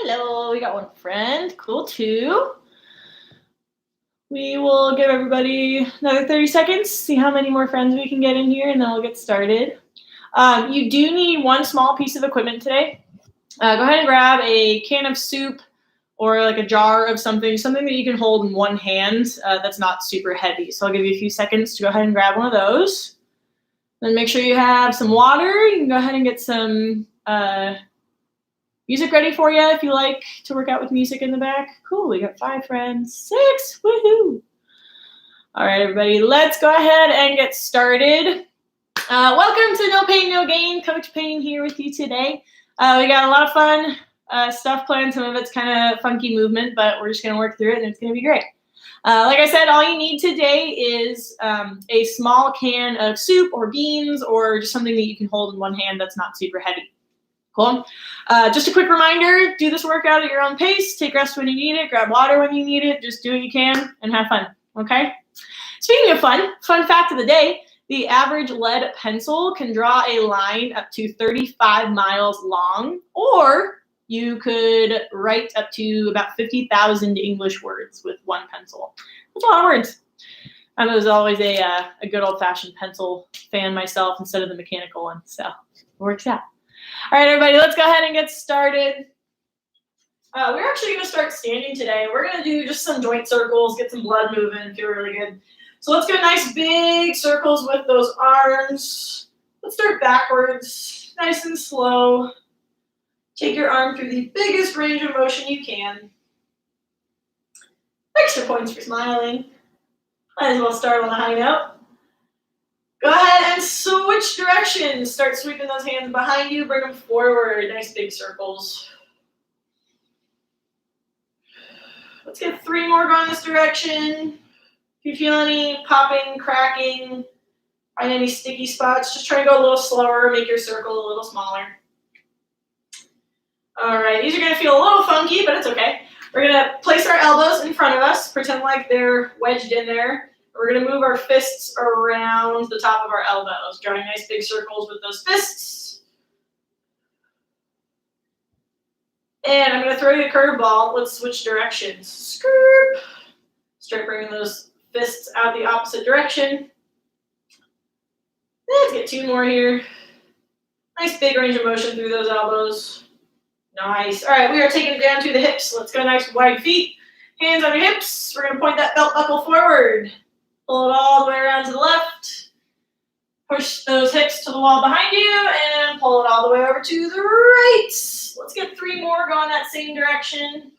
Hello, we got one friend. Cool, two. We will give everybody another 30 seconds, see how many more friends we can get in here, and then we'll get started. You do need one small piece of equipment today. Go ahead and grab a can of soup or like a jar of something that you can hold in one hand that's not super heavy. So I'll give you a few seconds to go ahead and grab one of those. Then make sure you have some water. You can go ahead and get some music ready for you if you like to work out with music in the back. Cool, we got 5 friends. 6, woohoo! All right, everybody, let's go ahead and get started. Welcome to No Payne No Gain. Coach Payne here with you today. We got a lot of fun stuff planned. Some of it's kind of funky movement, but we're just going to work through it, and it's going to be great. Like I said, all you need today is a small can of soup or beans or just something that you can hold in one hand that's not super heavy. Cool. Just a quick reminder, do this workout at your own pace. Take rest when you need it. Grab water when you need it. Just do what you can and have fun, okay? Speaking of fun fact of the day, the average lead pencil can draw a line up to 35 miles long, or you could write up to about 50,000 English words with one pencil. That's a lot of words. I was always a good old-fashioned pencil fan myself instead of the mechanical one, so it works out. All right, everybody, let's go ahead and get started. We're actually going to start standing today. We're going to do just some joint circles, get some blood moving, feel really good. So let's get nice big circles with those arms. Let's start backwards, nice and slow. Take your arm through the biggest range of motion you can. Extra points for smiling. Might as well start on a high note. Go ahead and switch directions. Start sweeping those hands behind you. Bring them forward. Nice big circles. Let's get 3 more going this direction. If you feel any popping, cracking, find any sticky spots, just try to go a little slower. Make your circle a little smaller. All right, these are going to feel a little funky, but it's okay. We're going to place our elbows in front of us. Pretend like they're wedged in there. We're going to move our fists around the top of our elbows, drawing nice big circles with those fists. And I'm going to throw you a curveball. Let's switch directions. Skirp. Start bringing those fists out the opposite direction. Let's get 2 more here. Nice big range of motion through those elbows. Nice. All right, we are taking it down to the hips. Let's go nice wide feet. Hands on your hips. We're going to point that belt buckle forward. Pull it all the way around to the left. Push those hips to the wall behind you and pull it all the way over to the right. Let's get 3 more going that same direction.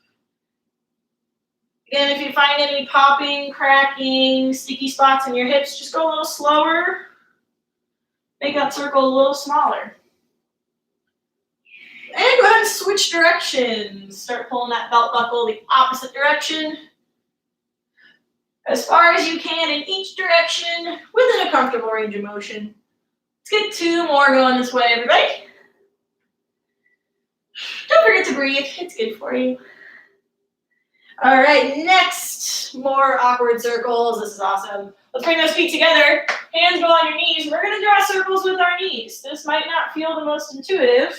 Again, if you find any popping, cracking, sticky spots in your hips, just go a little slower. Make that circle a little smaller. And go ahead and switch directions. Start pulling that belt buckle the opposite direction. As far as you can in each direction, within a comfortable range of motion. Let's get 2 more going this way, everybody. Don't forget to breathe. It's good for you. All right, next, more awkward circles. This is awesome. Let's bring those feet together. Hands go on your knees. We're going to draw circles with our knees. This might not feel the most intuitive,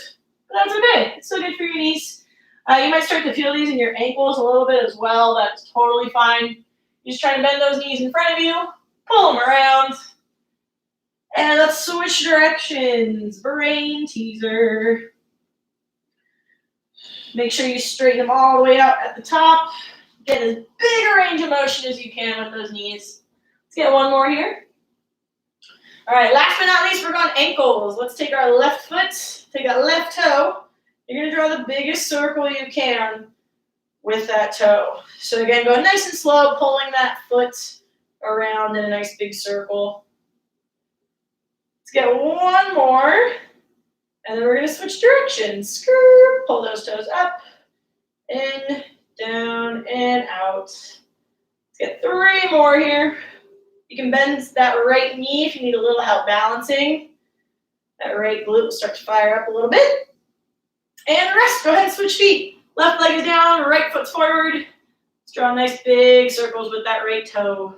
but that's okay. It's still good for your knees. You might start to feel these in your ankles a little bit as well. That's totally fine. You just try to bend those knees in front of you, pull them around, and let's switch directions. Brain teaser. Make sure you straighten them all the way out at the top. Get as big a range of motion as you can with those knees. Let's get 1 more here. All right, last but not least, we're going ankles. Let's take our left foot, take that left toe. You're going to draw the biggest circle you can with that toe. So again, go nice and slow, pulling that foot around in a nice big circle. Let's get 1 more. And then we're going to switch directions. Screw, pull those toes up, in, down, and out. Let's get 3 more here. You can bend that right knee if you need a little help balancing. That right glute will start to fire up a little bit. And rest. Go ahead and switch feet. Left leg is down, right foot's forward. Let's draw nice big circles with that right toe.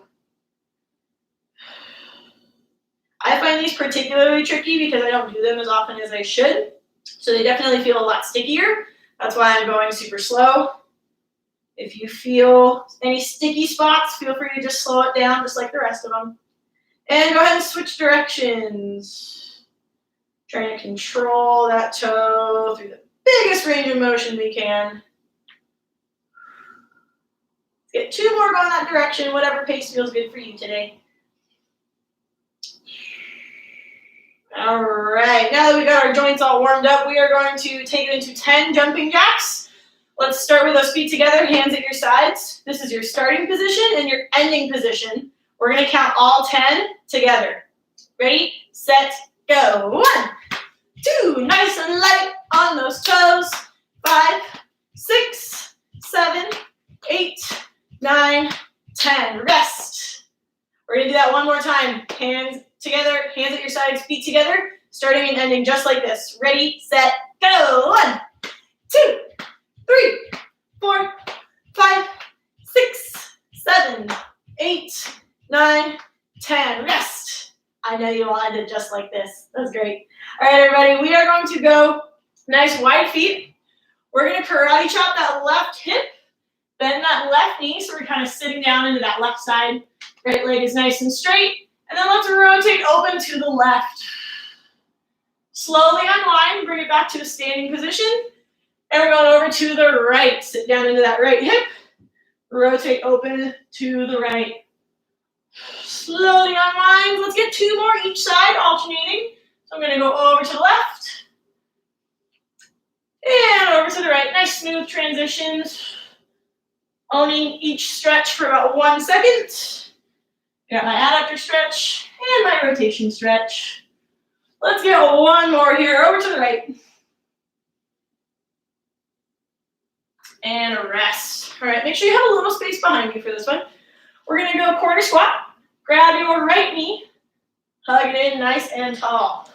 I find these particularly tricky because I don't do them as often as I should. So they definitely feel a lot stickier. That's why I'm going super slow. If you feel any sticky spots, feel free to just slow it down just like the rest of them. And go ahead and switch directions. Trying to control that toe through the biggest range of motion we can. Let's get 2 more going that direction, whatever pace feels good for you today. All right, now that we got our joints all warmed up, we are going to take it into 10 jumping jacks. Let's start with those feet together, hands at your sides. This is your starting position and your ending position. We're going to count all 10 together. Ready, set, go. 1, 2, nice and light on those toes. 5, 6, 7, 8, 9, 10. Rest. We're going to do that one more time. Hands together, hands at your sides, feet together, starting and ending just like this. Ready, set, go. 1, 2, 3, 4, 5, 6, 7, 8, 9, 10. Rest. I know you all ended just like this. That's great. All right, everybody, we are going to go nice wide feet. We're going to karate chop that left hip, bend that left knee, so we're kind of sitting down into that left side. Right leg is nice and straight. And then let's rotate open to the left. Slowly unwind, bring it back to a standing position. And we're going over to the right. Sit down into that right hip. Rotate open to the right. Slowly unwind. Let's get 2 more each side, alternating. So I'm going to go over to the left. And over to the right. Nice smooth transitions. Owning each stretch for about 1 second. Got my adductor stretch and my rotation stretch. Let's get 1 more here, over to the right. And a rest. All right, make sure you have a little space behind you for this one. We're gonna go quarter squat. Grab your right knee, hug it in nice and tall.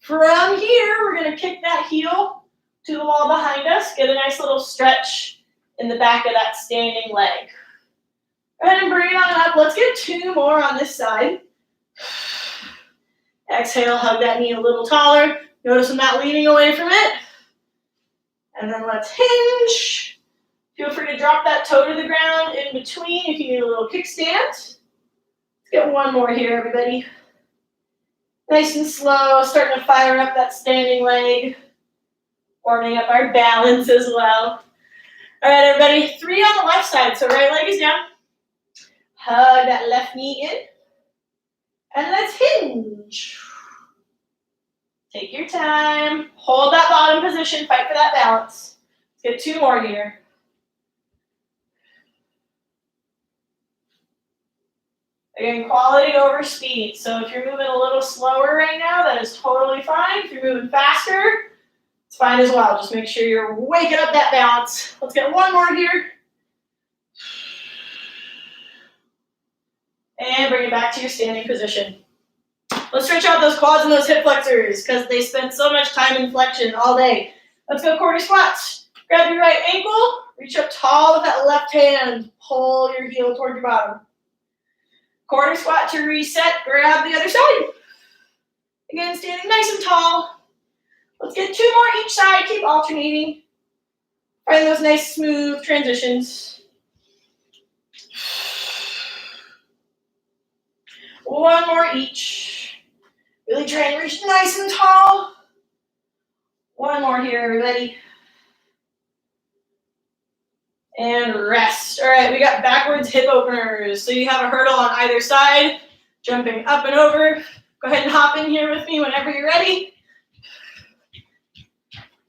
From here, we're gonna kick that heel to the wall behind us. Get a nice little stretch in the back of that standing leg. Go ahead and bring it on up. Let's get 2 more on this side. Exhale, hug that knee a little taller. Notice I'm not leaning away from it. And then let's hinge. Feel free to drop that toe to the ground in between if you need a little kickstand. Let's get 1 more here, everybody. Nice and slow, starting to fire up that standing leg. Warming up our balance as well. All right, everybody, 3 on the left side. So right leg is down. Hug that left knee in. And let's hinge. Take your time. Hold that bottom position. Fight for that balance. Let's get 2 more here. Again, quality over speed. So if you're moving a little slower right now, that is totally fine. If you're moving faster, it's fine as well. Just make sure you're waking up that balance. Let's get 1 more here. And bring it back to your standing position. Let's stretch out those quads and those hip flexors because they spend so much time in flexion all day. Let's go quarter squats. Grab your right ankle. Reach up tall with that left hand. Pull your heel toward your bottom. Quarter squat to reset. Grab the other side. Again, standing nice and tall. Let's get 2 more each side. Keep alternating. Find those nice smooth transitions. 1 more each. Really try and reach nice and tall. 1 more here, everybody. And rest. All right, we got backwards hip openers. So you have a hurdle on either side, jumping up and over. Go ahead and hop in here with me whenever you're ready.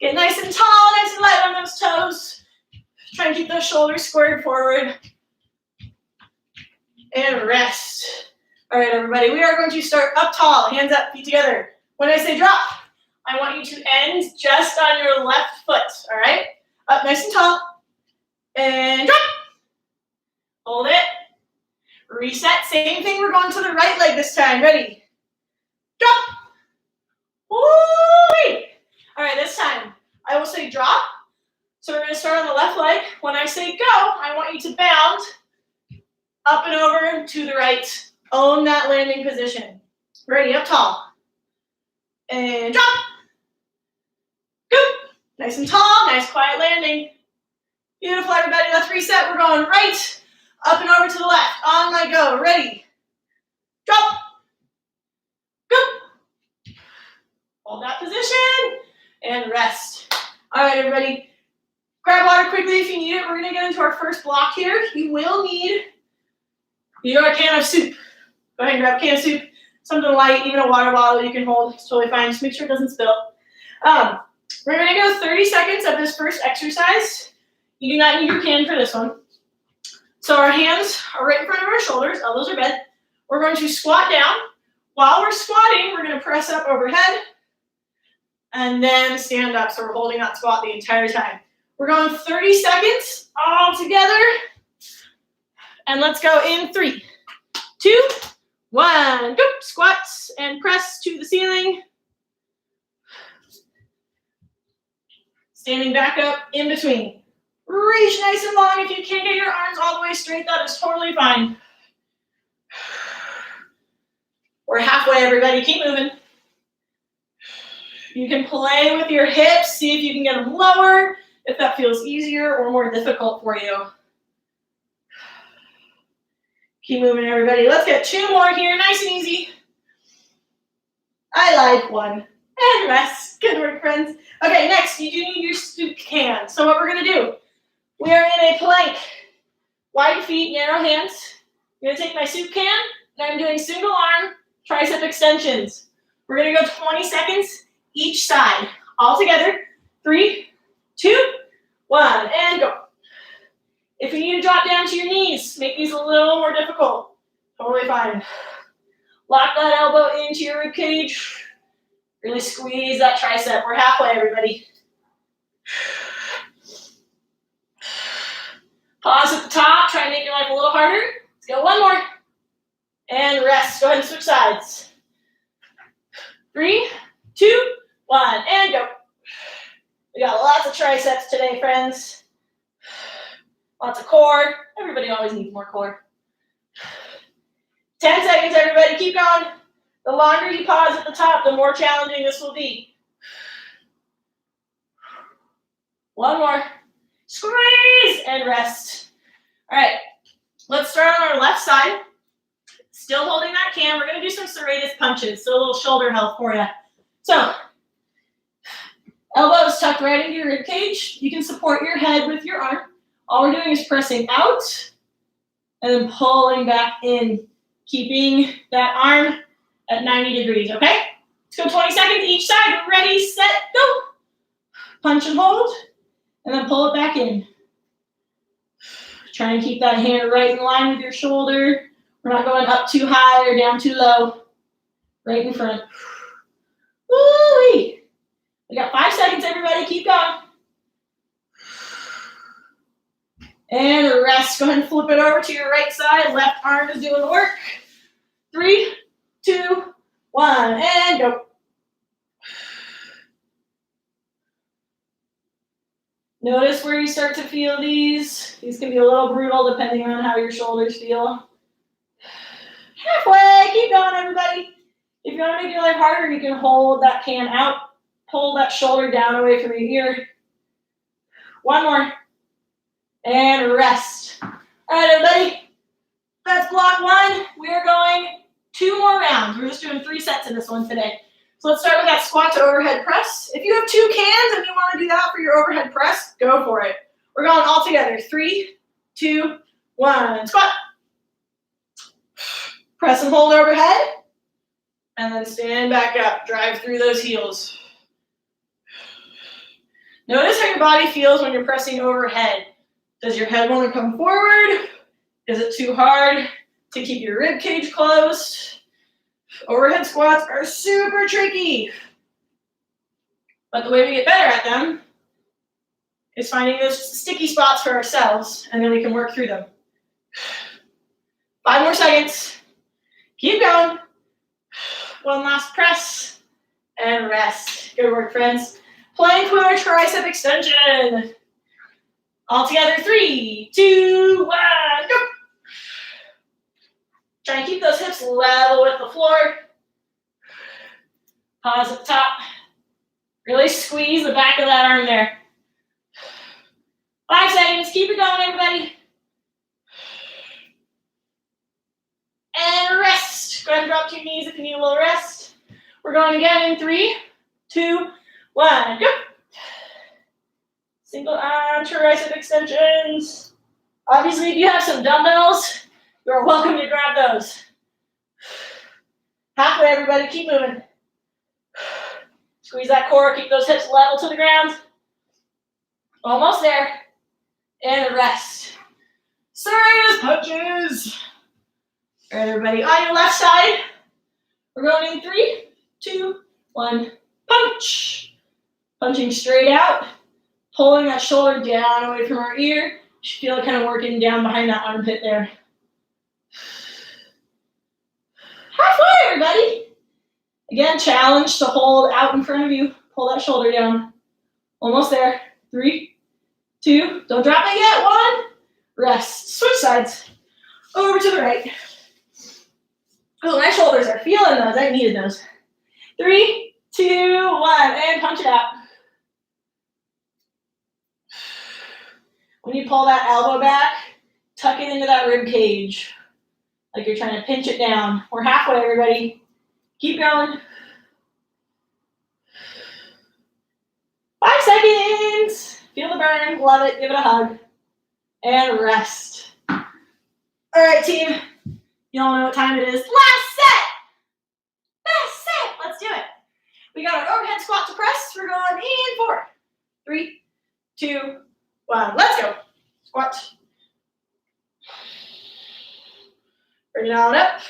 Get nice and tall, nice and light on those toes. Try and keep those shoulders squared forward. And rest. All right, everybody, we are going to start up tall, hands up, feet together. When I say drop, I want you to end just on your left foot, all right? Up nice and tall. And drop. Hold it. Reset. Same thing. We're going to the right leg this time. Ready? Drop. Woo-wee. All right, this time I will say drop. So we're going to start on the left leg. When I say go, I want you to bound up and over to the right. Own that landing position. Ready? Up tall. And drop. Go. Nice and tall, nice quiet landing. Beautiful, everybody. Let's reset. We're going right, up and over to the left. On my go. Ready. Drop. Go. Hold that position and rest. All right, everybody. Grab water quickly if you need it. We're going to get into our first block here. You will need your can of soup. Go ahead and grab a can of soup. Something light, even a water bottle you can hold. It's totally fine. Just make sure it doesn't spill. We're going to go 30 seconds of this first exercise. You do not need your can for this one. So our hands are right in front of our shoulders. Elbows are bent. We're going to squat down. While we're squatting, we're going to press up overhead and then stand up. So we're holding that squat the entire time. We're going 30 seconds all together. And let's go in 3, 2, 1. Go. Squats and press to the ceiling. Standing back up in between. Reach nice and long. If you can't get your arms all the way straight, that is totally fine. We're halfway, everybody. Keep moving. You can play with your hips. See if you can get them lower, if that feels easier or more difficult for you. Keep moving, everybody. Let's get 2 more here. Nice and easy. I lied. 1. And rest. Good work, friends. Okay, next, you do need your soup can. So what we're going to do, we are in a plank. Wide feet, narrow hands. I'm going to take my soup can, and I'm doing single arm tricep extensions. We're going to go 20 seconds each side. All together. 3, 2, 1, and go. If you need to drop down to your knees, make these a little more difficult. Totally fine. Lock that elbow into your rib cage. Really squeeze that tricep. We're halfway, everybody. Pause at the top. Try and make your life a little harder. Let's go 1 more. And rest. Go ahead and switch sides. 3, 2, 1, and go. We got lots of triceps today, friends. Lots of core. Everybody always needs more core. 10 seconds, everybody. Keep going. The longer you pause at the top, the more challenging this will be. 1 more. Squeeze and rest. All right. Let's start on our left side. Still holding that can. We're going to do some serratus punches, so a little shoulder health for you. So, elbows tucked right into your rib cage. You can support your head with your arm. All we're doing is pressing out and then pulling back in, keeping that arm at 90 degrees, okay? Let's go 20 seconds each side. Ready, set, go. Punch and hold, and then pull it back in. Try and keep that hand right in line with your shoulder. We're not going up too high or down too low. Right in front. Woo-wee. We got 5 seconds, everybody. Keep going. And rest. Go ahead and flip it over to your right side. Left arm is doing the work. 3, 2, 1, and go. Notice where you start to feel these. These can be a little brutal depending on how your shoulders feel. Halfway. Keep going, everybody. If you want to make your life harder, you can hold that can out. Pull that shoulder down away from your ear. 1 more. And rest. All right, everybody. That's block 1. We are going 2 more rounds. We're just doing 3 sets in this one today. So let's start with that squat to overhead press. If you have 2 cans and you want to do that for your overhead press, go for it. We're going all together. 3, 2, 1. Squat. Press and hold overhead. And then stand back up. Drive through those heels. Notice how your body feels when you're pressing overhead. Does your head want to come forward? Is it too hard to keep your rib cage closed? Overhead squats are super tricky. But the way we get better at them is finding those sticky spots for ourselves, and then we can work through them. 5 more seconds. Keep going. 1 last press and rest. Good work, friends. Plank with our tricep extension. All together, 3, 2, 1, go. Try and keep those hips level with the floor. Pause at the top. Really squeeze the back of that arm there. 5 seconds. Keep it going, everybody. And rest. Go ahead and drop to your knees if you need a little rest. We're going again in 3, 2, 1. Go. Single arm tricep extensions. Obviously, if you have some dumbbells, you're welcome to grab those. Halfway, everybody. Keep moving. Squeeze that core. Keep those hips level to the ground. Almost there. And rest. Serious punches. All right, everybody. On your left side, we're going in 3, 2, 1. Punch. Punching straight out. Pulling that shoulder down away from our ear. You should feel it kind of working down behind that armpit there. Halfway, everybody. Again, challenge to hold out in front of you. Pull that shoulder down. Almost there. 3, 2. Don't drop it yet. 1. Rest. Switch sides. Over to the right. Oh, my shoulders are feeling those. I needed those. 3, 2, 1. And punch it out. When you pull that elbow back, tuck it into that rib cage. Like you're trying to pinch it down. We're halfway, everybody. Keep going. 5 seconds. Feel the burn. Love it. Give it a hug. And rest. All right, team. You all know what time it is. Last set. Last set. Let's do it. We got our overhead squat to press. We're going in 4, 3, 2, 1. Let's go. Squat. Bring it on up.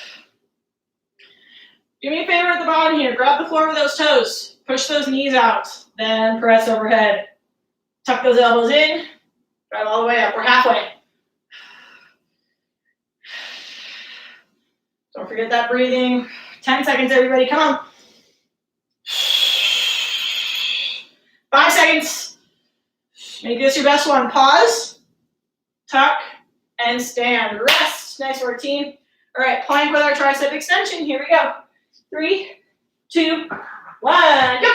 Do me a favor at the bottom here. Grab the floor with those toes. Push those knees out. Then press overhead. Tuck those elbows in. Drive all the way up. We're halfway. Don't forget that breathing. 10 seconds, everybody. Come on. 5 seconds. Make this your best one. Pause. Tuck. And stand. Rest. Nice work, team. All right, plank with our tricep extension. Here we go. 3, 2, 1. Go.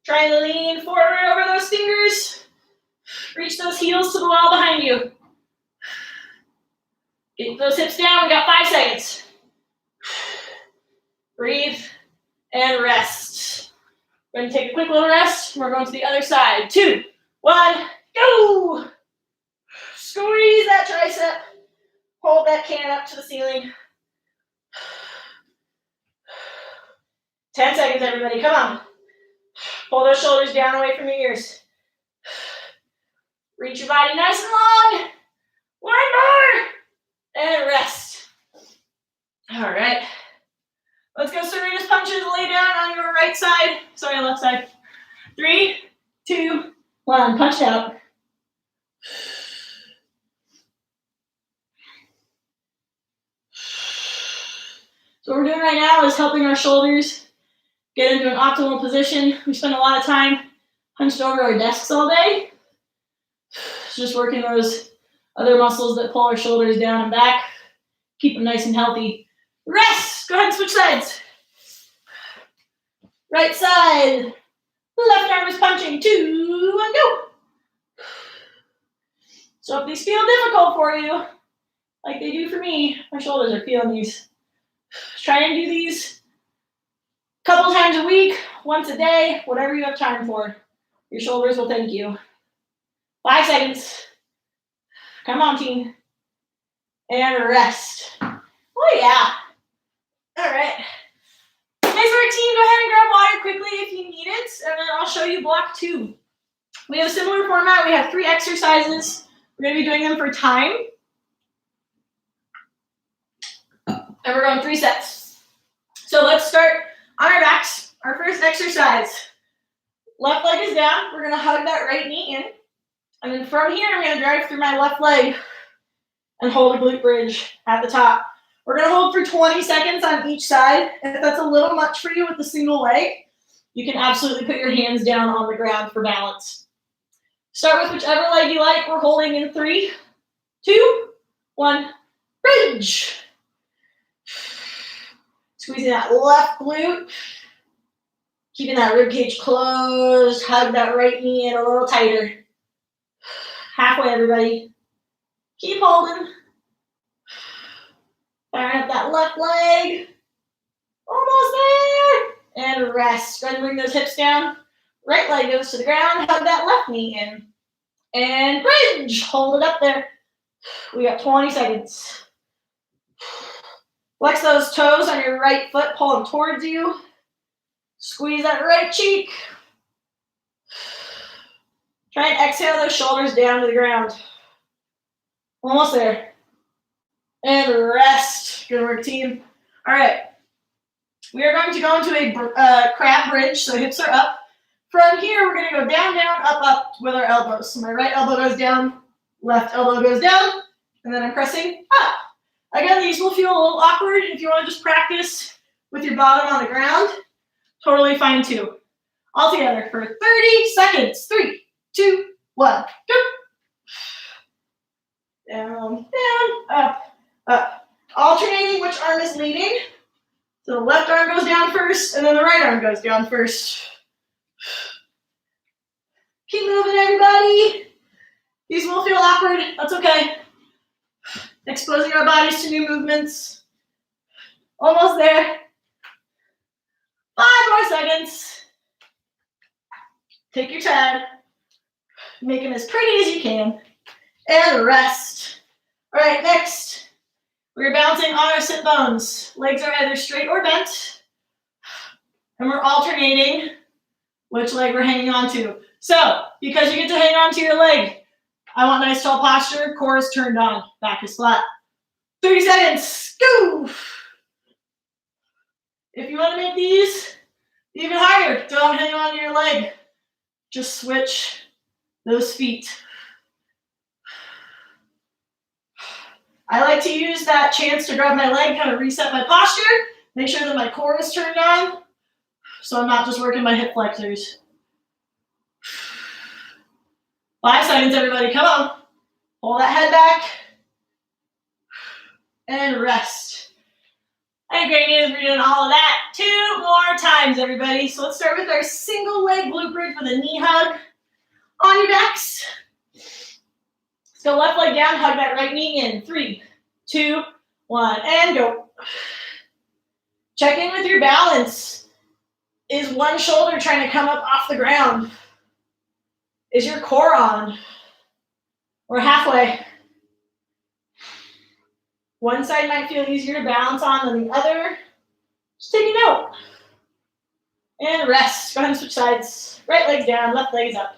Try to lean forward over those fingers. Reach those heels to the wall behind you. Get those hips down. We got 5 seconds. Breathe and rest. We're going to take a quick little rest. We're going to the other side. 2, 1, go. Squeeze that tricep. Hold that can up to the ceiling. 10 seconds, everybody. Come on. Pull those shoulders down away from your ears. Reach your body nice and long. 1 more. And rest. All right. Let's go Serena's punches. Lay down on your right side. Sorry, left side. 3, 2, 1. Punch out. So what we're doing right now is helping our shoulders get into an optimal position. We spend a lot of time hunched over our desks all day. Just working those other muscles that pull our shoulders down and back. Keep them nice and healthy. Rest. Go ahead and switch sides. Right side. Left arm is punching. 2, and go. So if these feel difficult for you, like they do for me, my shoulders are feeling these. Try and do these a couple times a week, once a day, whatever you have time for. Your shoulders will thank you. 5 seconds. Come on, team. And rest. Oh, yeah. All right. Nice work, team. Go ahead and grab water quickly if you need it, and then I'll show you block 2. We have a similar format. We have 3 exercises. We're going to be doing them for time. And we're going 3 sets. So let's start on our backs. Our first exercise. Left leg is down. We're going to hug that right knee in. And then from here, I'm going to drive through my left leg and hold a glute bridge at the top. We're going to hold for 20 seconds on each side. If that's a little much for you with the single leg, you can absolutely put your hands down on the ground for balance. Start with whichever leg you like. We're holding in 3, 2, 1, bridge. Squeezing that left glute. Keeping that rib cage closed. Hug that right knee in a little tighter. Halfway, everybody. Keep holding. Firing up that left leg. Almost there. And rest. Go ahead and bring those hips down. Right leg goes to the ground. Hug that left knee in. And bridge. Hold it up there. We got 20 seconds. Flex those toes on your right foot. Pull them towards you. Squeeze that right cheek. Try and exhale those shoulders down to the ground. Almost there. And rest. Good work, team. All right. We are going to go into a crab bridge, so hips are up. From here, we're going to go down, down, up, up with our elbows. So my right elbow goes down, left elbow goes down, and then I'm pressing up. Again, these will feel a little awkward if you want to just practice with your bottom on the ground. Totally fine too. All together for 30 seconds. 3, 2, 1, go. Down, down, up, up. Alternating which arm is leading. So the left arm goes down first, and then the right arm goes down first. Keep moving, everybody. These will feel awkward. That's okay. Exposing our bodies to new movements. Almost there. 5 more seconds. Take your time. Make them as pretty as you can. And rest. All right, next. We're bouncing on our sit bones. Legs are either straight or bent. And we're alternating which leg we're hanging on to. So, because you get to hang on to your leg, I want nice tall posture. Core is turned on. Back is flat. 30 seconds. Go! If you want to make these even harder, don't hang on to your leg. Just switch those feet. I like to use that chance to grab my leg, kind of reset my posture, make sure that my core is turned on, so I'm not just working my hip flexors. 5 seconds, everybody, come on. Pull that head back. And rest. And great news, we're doing all of that 2 more times, everybody. So let's start with our single leg glute bridge with a knee hug on your backs. Let's go left leg down, hug that right knee in. 3, 2, 1, and go. Check in with your balance. Is one shoulder trying to come up off the ground? Is your core on? We're halfway. One side might feel easier to balance on than the other. Just take a note. And rest. Go ahead and switch sides. Right leg's down, left leg's up.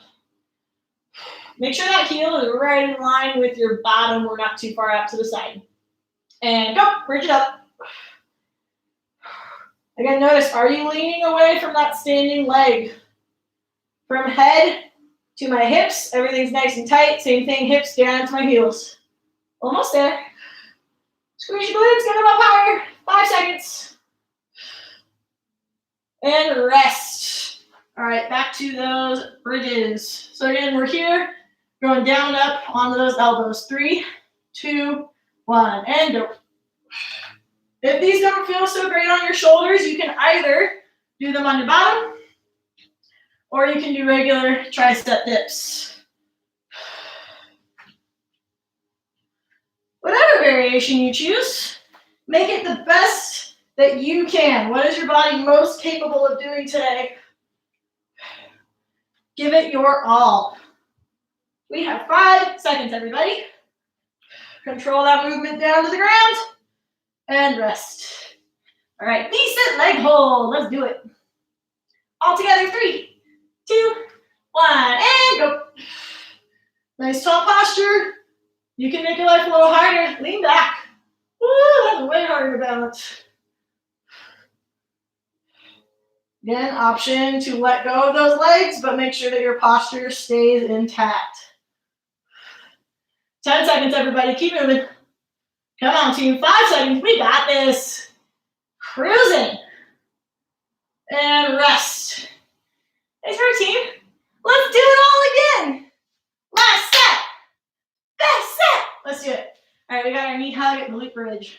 Make sure that heel is right in line with your bottom. We're not too far out to the side. And go. Bridge it up. Again, notice, are you leaning away from that standing leg? From head to my hips, everything's nice and tight. Same thing, hips down into my heels. Almost there. Squeeze your glutes, get them up higher. 5 seconds. And rest. All right, back to those bridges. So again, we're here, going down and up onto those elbows. 3, 2, 1, and go. If these don't feel so great on your shoulders, you can either do them on your bottom, or you can do regular tricep dips. Whatever variation you choose, make it the best that you can. What is your body most capable of doing today? Give it your all. We have 5 seconds, everybody. Control that movement down to the ground and rest. All right, decent leg hold. Let's do it. All together, 3, 2, 1, and go. Nice tall posture. You can make your life a little harder. Lean back. Woo, that's way harder to balance. Again, option to let go of those legs, but make sure that your posture stays intact. 10 seconds, everybody. Keep moving. Come on, team. 5 seconds. We got this. Cruising. And rest. Nice work, team. Let's do it all again. Last set. Best set. Let's do it. All right, we got our knee hug at glute bridge.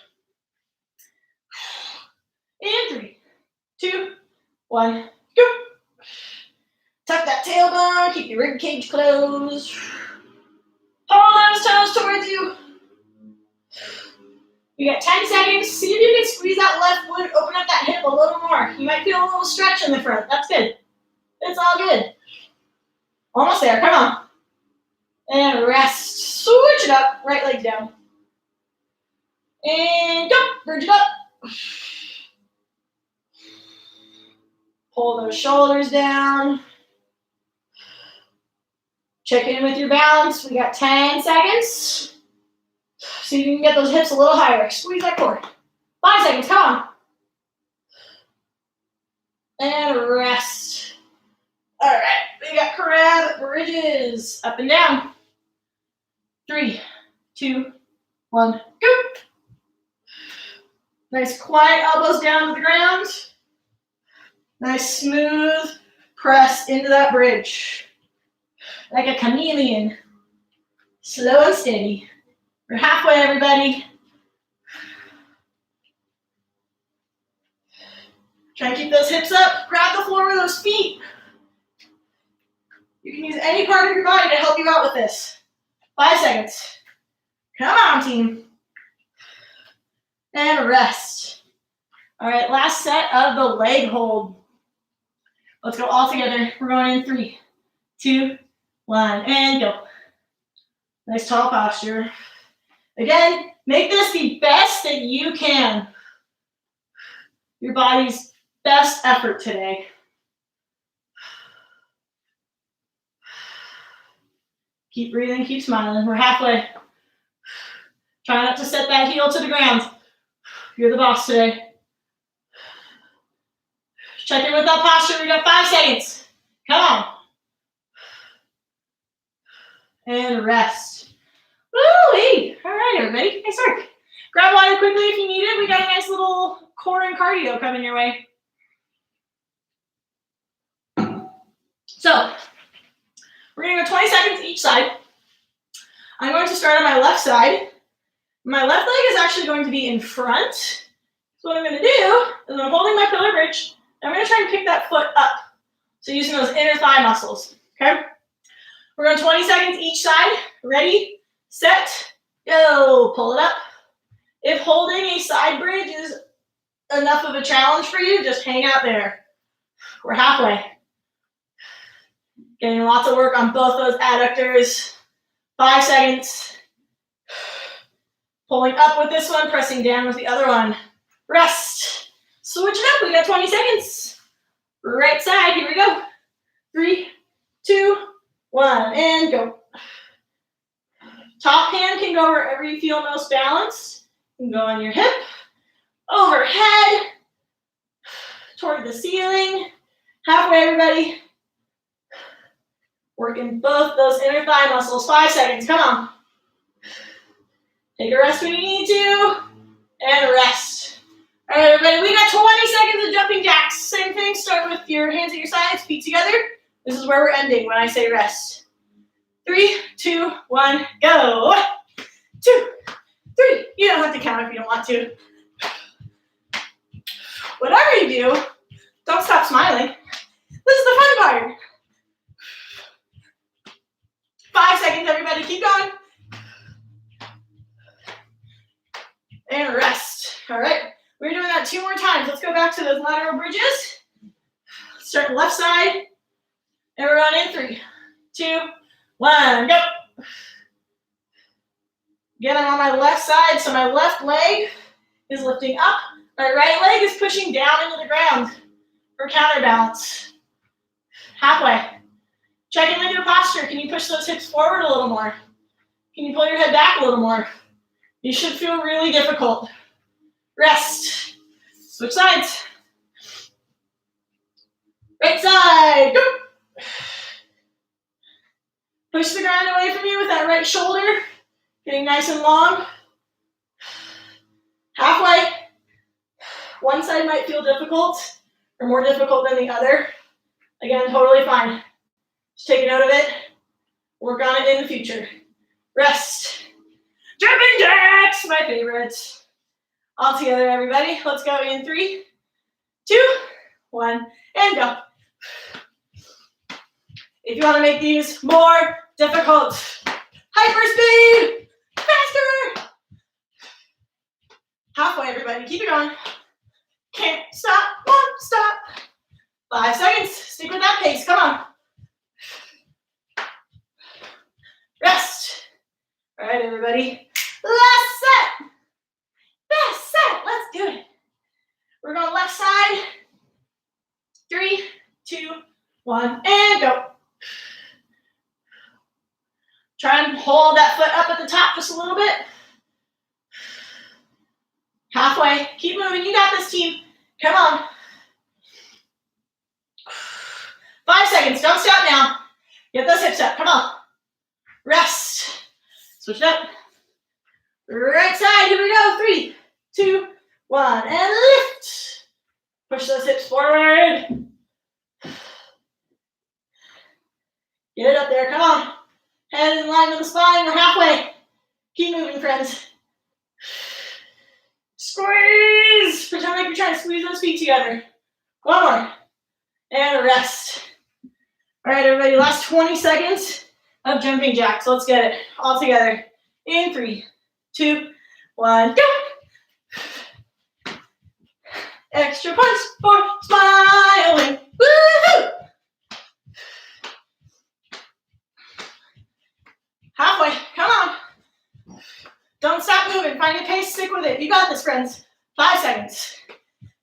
And 3, 2, 1, go. tailbone. Keep your rib cage closed. Pull those toes towards you. You got 10 seconds. See if you can squeeze that left glute, open up that hip a little more. You might feel a little stretch in the front. That's good. It's all good. Almost there. Come on. And rest. Switch it up. Right leg down. And go. Bridge it up. Pull those shoulders down. Check in with your balance. We got 10 seconds. See if you can get those hips a little higher. Squeeze that core. 5 seconds. Come on. And rest. All right. We got crab bridges. Up and down. 3, 2, 1, go. Nice quiet elbows down to the ground. Nice smooth press into that bridge. Like a chameleon. Slow and steady. We're halfway, everybody. Try and keep those hips up. Grab the floor with those feet. You can use any part of your body to help you out with this. 5 seconds. Come on, team. And rest. All right, last set of the leg hold. Let's go all together. We're going in 3, 2, 1, and go. Nice tall posture. Again, make this the best that you can. Your body's best effort today. Keep breathing, keep smiling. We're halfway. Try not to set that heel to the ground. You're the boss today. Check in with that posture. We got 5 seconds. Come on. And rest. Woo-wee. All right, everybody. Nice work. Grab water quickly if you need it. We got a nice little core and cardio coming your way. So, we're going to go 20 seconds each side. I'm going to start on my left side. My left leg is actually going to be in front. So what I'm going to do is I'm holding my pillar bridge. I'm going to try and pick that foot up. So using those inner thigh muscles, okay? We're going 20 seconds each side. Ready, set, go. Pull it up. If holding a side bridge is enough of a challenge for you, just hang out there. We're halfway. Getting lots of work on both those adductors. 5 seconds. Pulling up with this one, pressing down with the other one. Rest. Switch it up. We got 20 seconds. Right side. Here we go. 3, 2, 1, and go. Top hand can go wherever you feel most balanced. You can go on your hip, overhead, toward the ceiling. Halfway, everybody. Working both those inner thigh muscles. 5 seconds. Come on. Take a rest when you need to. And rest. All right, everybody. We got 20 seconds of jumping jacks. Same thing. Start with your hands at your sides, feet together. This is where we're ending when I say rest. 3, 2, 1, go. 2, 3. You don't have to count if you don't want to. Whatever you do, don't stop smiling. This is the fun part. 5 seconds, everybody. Keep going. And rest. All right. We're doing that 2 more times. Let's go back to those lateral bridges. Start left side. And we're going in 3, 2, 1, go. Again, I'm on my left side, so my left leg is lifting up. My right leg is pushing down into the ground for counterbalance. Halfway. Check in with your posture. Can you push those hips forward a little more? Can you pull your head back a little more? You should feel really difficult. Rest. Switch sides. Right side. Go. Push the ground away from you with that right shoulder. Getting nice and long. Halfway. One side might feel difficult or more difficult than the other. Again, totally fine. Just take a note of it. Work on it in the future. Rest. Jumping jacks, my favorite. All together, everybody. Let's go in 3, 2, 1, and go. If you want to make these more difficult, hyperspeed, faster. Halfway, everybody. Keep it going. Can't stop, won't stop. 5 seconds. Stick with that pace. Come on. Rest. All right, everybody. Last set. Best set. Let's do it. We're going left side. 3, 2, 1, and go. Try and hold that foot up at the top just a little bit. Halfway. Keep moving. You got this, team. Come on. 5 seconds. Don't stop now. Get those hips up. Come on. Rest. Switch it up. Right side. Here we go. 3, 2, 1, and lift. Push those hips forward. Get it up there. Come on. Head in line with the spine. We're halfway. Keep moving, friends. Squeeze. Pretend like you're trying to squeeze those feet together. One more. And rest. All right, everybody. Last 20 seconds of jumping jacks. Let's get it all together. In 3, 2, 1, go. Extra punch for smiling. Woohoo! Halfway. Come on. Don't stop moving. Find your pace. Stick with it. You got this, friends. 5 seconds.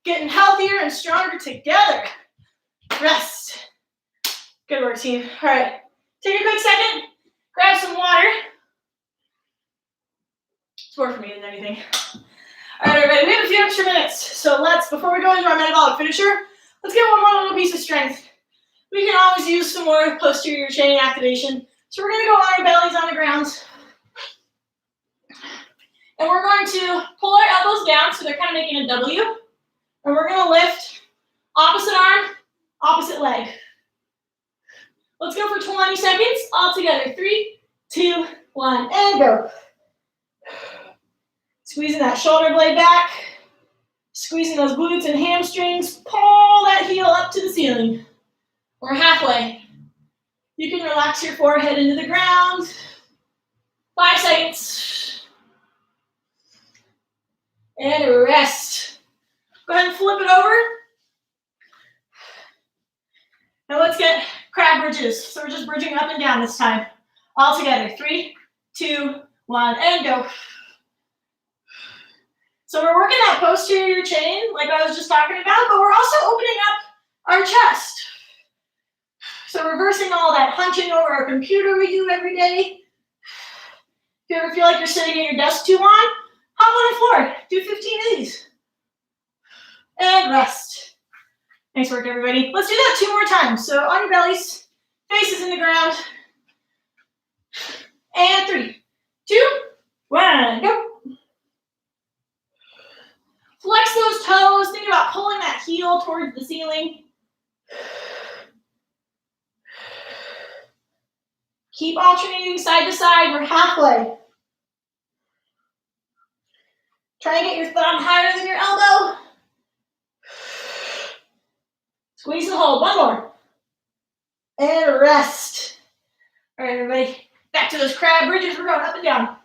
Getting healthier and stronger together. Rest. Good work, team. All right. Take a quick second. Grab some water. It's more for me than anything. All right, everybody. We have a few extra minutes. So before we go into our metabolic finisher, let's get one more little piece of strength. We can always use some more posterior chain activation. So we're going to go on our bellies on the ground. And we're going to pull our elbows down so they're kind of making a W. And we're going to lift opposite arm, opposite leg. Let's go for 20 seconds all together. 3, 2, 1, and go. Squeezing that shoulder blade back. Squeezing those glutes and hamstrings. Pull that heel up to the ceiling. We're halfway. You can relax your forehead into the ground. 5 seconds. And rest. Go ahead and flip it over. Now let's get crab bridges. So we're just bridging up and down this time. All together. 3, 2, 1, and go. So we're working that posterior chain like I was just talking about, but we're also opening up our chest. So reversing all that hunching over our computer we do every day. If you ever feel like you're sitting at your desk too long, hop on the floor. Do 15 of these. And rest. Nice work, everybody. Let's do that 2 more times. So on your bellies, faces in the ground. And 3, 2, 1, go. Flex those toes. Think about pulling that heel towards the ceiling. Keep alternating side to side. We're halfway. Try and get your thumb higher than your elbow. Squeeze and hold. One more. And rest. All right, everybody. Back to those crab bridges. We're going up and down.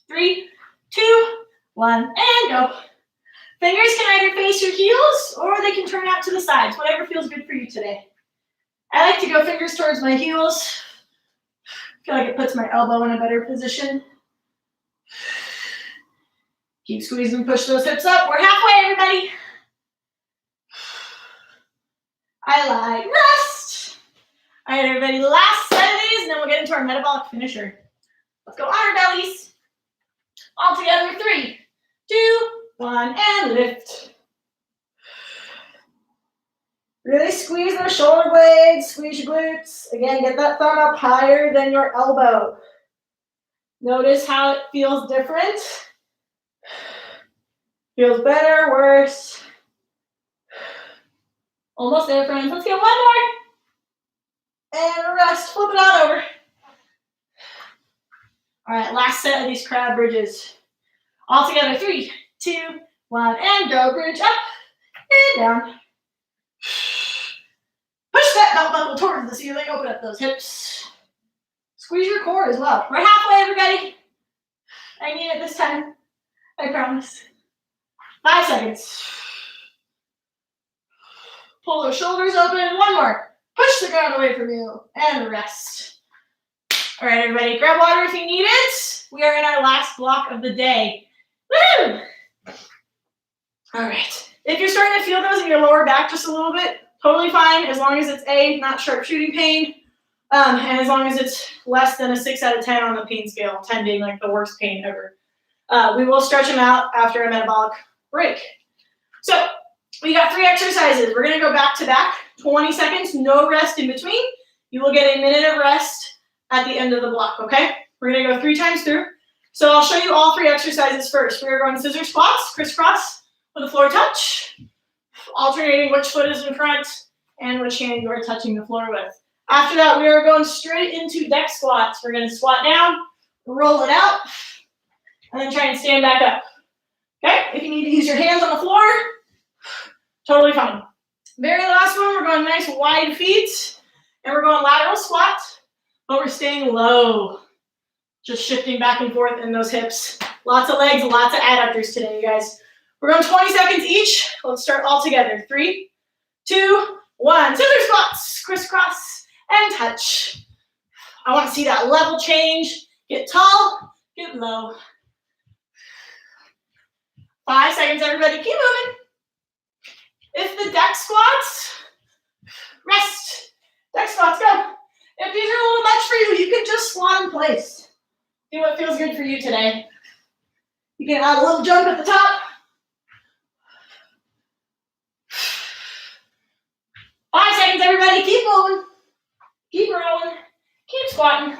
3, 2, 1, and go. Fingers can either face your heels or they can turn out to the sides. Whatever feels good for you today. I like to go fingers towards my heels. I feel like it puts my elbow in a better position. Keep squeezing, push those hips up. We're halfway, everybody. I like rest. All right, everybody, last set of these, and then we'll get into our metabolic finisher. Let's go on our bellies. All together, 3, 2, 1, and lift. Really squeeze those shoulder blades, squeeze your glutes. Again, get that thumb up higher than your elbow. Notice how it feels different. Feels better, worse. Almost there, friends. Let's get one more. And rest. Flip it on over. All right, last set of these crab bridges. All together, 3, 2, 1, and go. Bridge up and down. Push that belt buckle towards the ceiling. Open up those hips. Squeeze your core as well. We're halfway, everybody. I mean it this time. I promise. 5 seconds. Pull those shoulders open. One more. Push the ground away from you. And rest. All right, everybody. Grab water if you need it. We are in our last block of the day. Woo! All right. If you're starting to feel those in your lower back just a little bit, totally fine, as long as it's not sharp shooting pain, and as long as it's less than a 6 out of 10 on the pain scale, 10 being like the worst pain ever. We will stretch them out after a metabolic break. So we got 3 exercises. We're going to go back to back, 20 seconds, no rest in between. You will get a minute of rest at the end of the block, okay? We're going to go 3 times through. So I'll show you all 3 exercises first. We are going scissor squats, crisscross with a floor touch, alternating which foot is in front and which hand you are touching the floor with. After that, we are going straight into deck squats. We're going to squat down, roll it out, and then try and stand back up. Okay? If you need to use your hands on the floor, totally fine. Very last one, we're going nice wide feet, and we're going lateral squat, but we're staying low. Just shifting back and forth in those hips. Lots of legs, lots of adductors today, you guys. We're going 20 seconds each. Let's start all together. 3, 2, 1. Scissor squats, crisscross, and touch. I want to see that level change. Get tall, get low. 5 seconds, everybody. Keep moving. If the deck squats, rest. Deck squats, go. If these are a little much for you, you can just squat in place. Do what feels good for you today. You can add a little jump at the top. 5 seconds, everybody. Keep moving. Keep rolling. Keep squatting.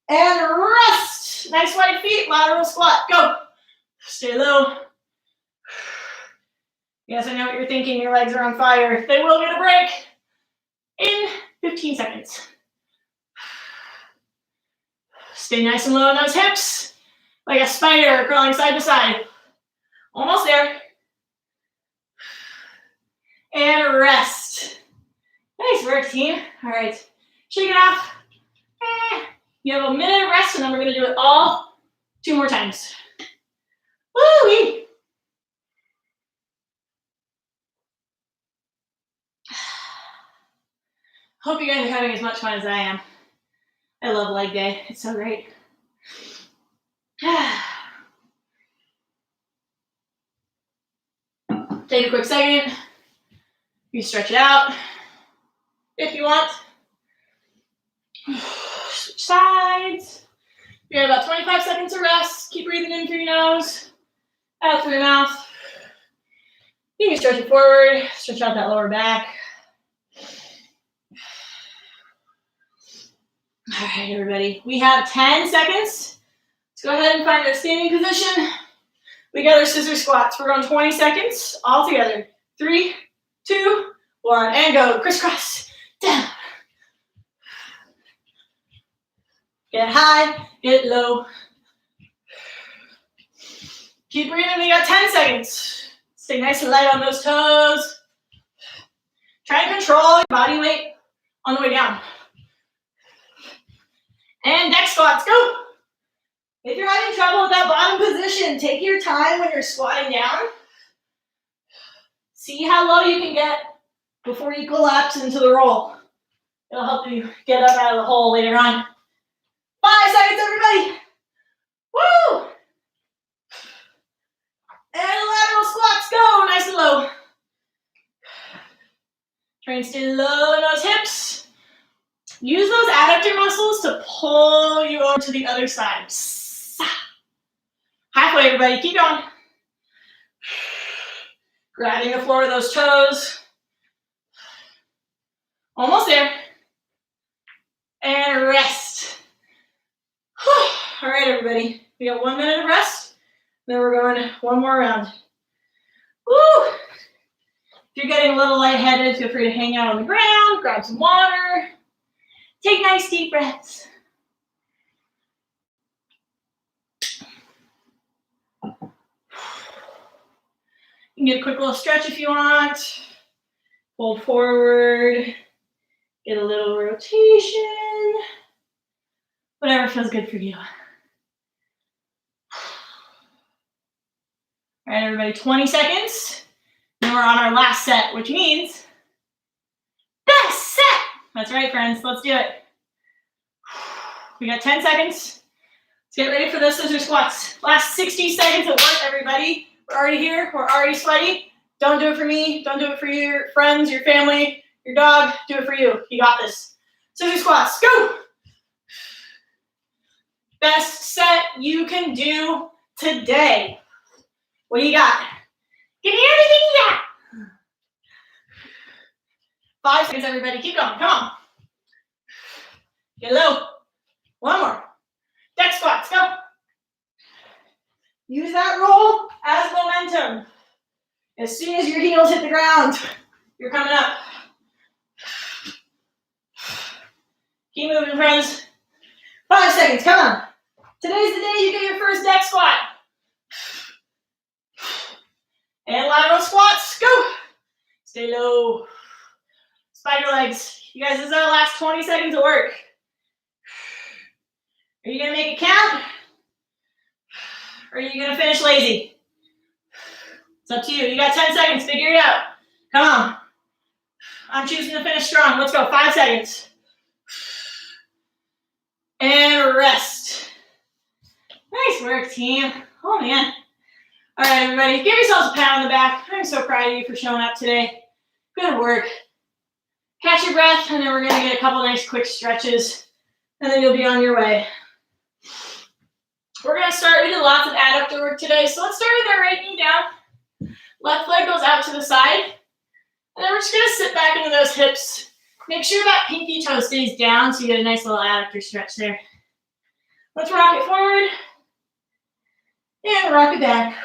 And rest. Nice wide feet. Lateral squat. Go. Stay low. Yes, I know what you're thinking. Your legs are on fire. They will get a break in 15 seconds. Stay nice and low in those hips. Like a spider crawling side to side. Almost there. And rest. Nice work, team. All right. Shake it off. You have a minute of rest, and then we're going to do it all 2 more times. Woo-wee. Hope you guys are having as much fun as I am. I love leg day. It's so great. Take a quick second. You stretch it out if you want. Switch sides. You have about 25 seconds of rest. Keep breathing in through your nose, out through your mouth. You can stretch it forward, stretch out that lower back. All right, everybody. We have 10 seconds. Let's go ahead and find our standing position. We got our scissor squats. We're going 20 seconds all together. 3, 2, 1, and go. Crisscross. Down. Get high, get low. Keep breathing. We got 10 seconds. Stay nice and light on those toes. Try and control your body weight on the way down. And deck squats, go. If you're having trouble with that bottom position, take your time when you're squatting down. See how low you can get before you collapse into the roll. It'll help you get up out of the hole later on. 5 seconds, everybody. Woo! And lateral squats, go. Nice and low. Try and stay low in those hips. Use those adductor muscles to pull you over to the other side. Halfway, everybody. Keep going. Grabbing the floor with those toes. Almost there. And rest. All right, everybody. We got 1 minute of rest. Then we're going 1 more round. Woo! If you're getting a little lightheaded, feel free to hang out on the ground, grab some water. Take nice deep breaths. You can get a quick little stretch if you want. Fold forward. Get a little rotation. Whatever feels good for you. All right, everybody, 20 seconds. Then we're on our last set, which means best set. That's right, friends. Let's do it. We got 10 seconds. Let's get ready for those scissor squats. Last 60 seconds at work, everybody. We're already here. We're already sweaty. Don't do it for me. Don't do it for your friends, your family, your dog. Do it for you. You got this. Scissor squats. Go. Best set you can do today. What do you got? Give me everything you got. 5 seconds, everybody. Keep going. Come on. Get low. One more. Deck squats. Go. Use that roll as momentum. As soon as your heels hit the ground, you're coming up. Keep moving, friends. 5 seconds. Come on. Today's the day you get your first deck squat. And lateral squats. Go. Stay low. Spider legs. You guys, this is our last 20 seconds of work. Are you going to make it count? Or are you going to finish lazy? It's up to you. You got 10 seconds. Figure it out. Come on. I'm choosing to finish strong. Let's go. 5 seconds. And rest. Nice work, team. Oh, man. All right, everybody. Give yourselves a pat on the back. I'm so proud of you for showing up today. Good work. Catch your breath, and then we're going to get a couple nice quick stretches, and then you'll be on your way. We're going to start. We did lots of adductor work today, so let's start with our right knee down. Left leg goes out to the side, and then we're just going to sit back into those hips. Make sure that pinky toe stays down so you get a nice little adductor stretch there. Let's rock it forward, and rock it back.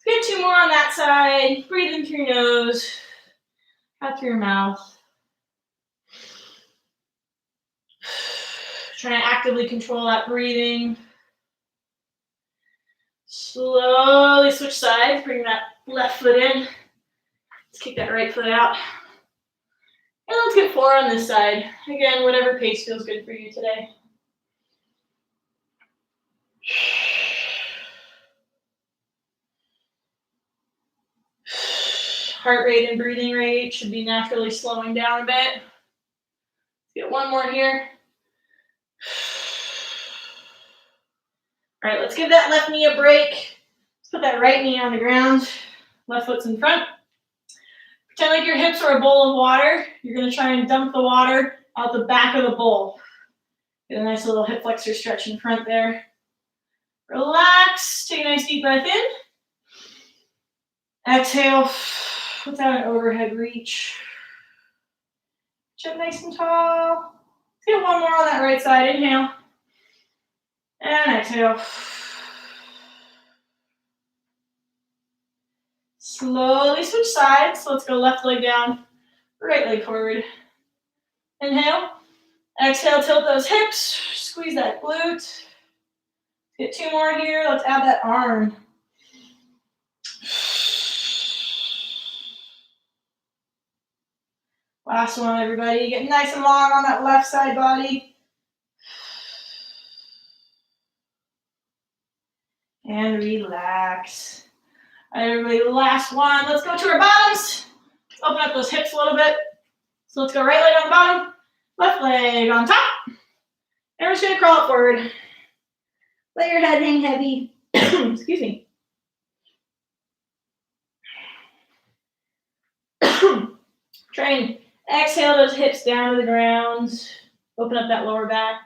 Let's get 2 more on that side. Breathe in through your nose, out through your mouth. Try to actively control that breathing. Slowly switch sides. Bring that left foot in. Let's kick that right foot out. And let's get 4 on this side. Again, whatever pace feels good for you today. Heart rate and breathing rate should be naturally slowing down a bit. Let's get 1 more here. All right, let's give that left knee a break. Let's put that right knee on the ground. Left foot's in front. Pretend like your hips are a bowl of water. You're going to try and dump the water out the back of the bowl. Get a nice little hip flexor stretch in front there. Relax. Take a nice deep breath in. Exhale. Without an overhead reach. Sit nice and tall. Let's get 1 more on that right side. Inhale. And exhale. Slowly switch sides. So let's go left leg down, right leg forward. Inhale. Exhale, tilt those hips. Squeeze that glute. Get 2 more here. Let's add that arm. Last one, everybody. Get nice and long on that left side body. And relax. All right, everybody, last one. Let's go to our bottoms. Let's open up those hips a little bit. So let's go right leg on the bottom, left leg on top. And we're just going to crawl it forward. Let your head hang heavy. Excuse me. Try and exhale those hips down to the ground. Open up that lower back.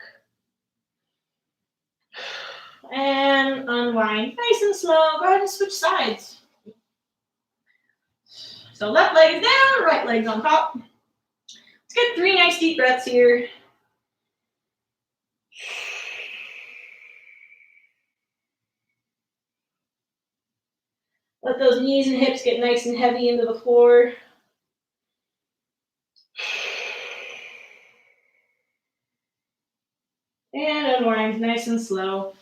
And unwind. Nice and slow. Go ahead and switch sides. So left leg is down, right leg's on top. Let's get 3 nice deep breaths here. Let those knees and hips get nice and heavy into the floor. And unwind nice and slow.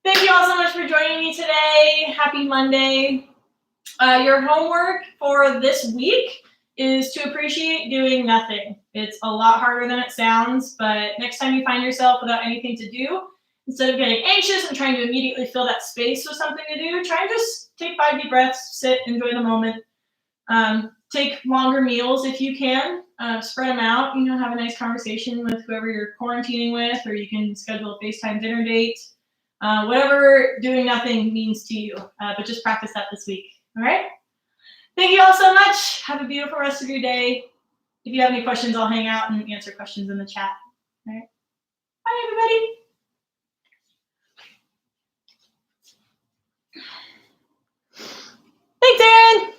Thank you all so much for joining me today. Happy Monday. Your homework for this week is to appreciate doing nothing. It's a lot harder than it sounds, but next time you find yourself without anything to do, instead of getting anxious and trying to immediately fill that space with something to do, try and just take 5 deep breaths, sit, enjoy the moment. Take longer meals if you can. Spread them out. Have a nice conversation with whoever you're quarantining with, or you can schedule a FaceTime dinner date. Whatever doing nothing means to you, but just practice that this week. All right? Thank you all so much. Have a beautiful rest of your day. If you have any questions, I'll hang out and answer questions in the chat. All right? Bye, everybody. Thanks, Aaron.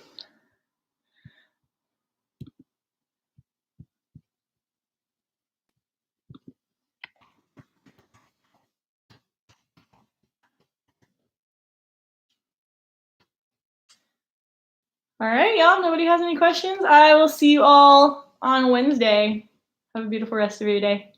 All right, y'all. Nobody has any questions? I will see you all on Wednesday. Have a beautiful rest of your day.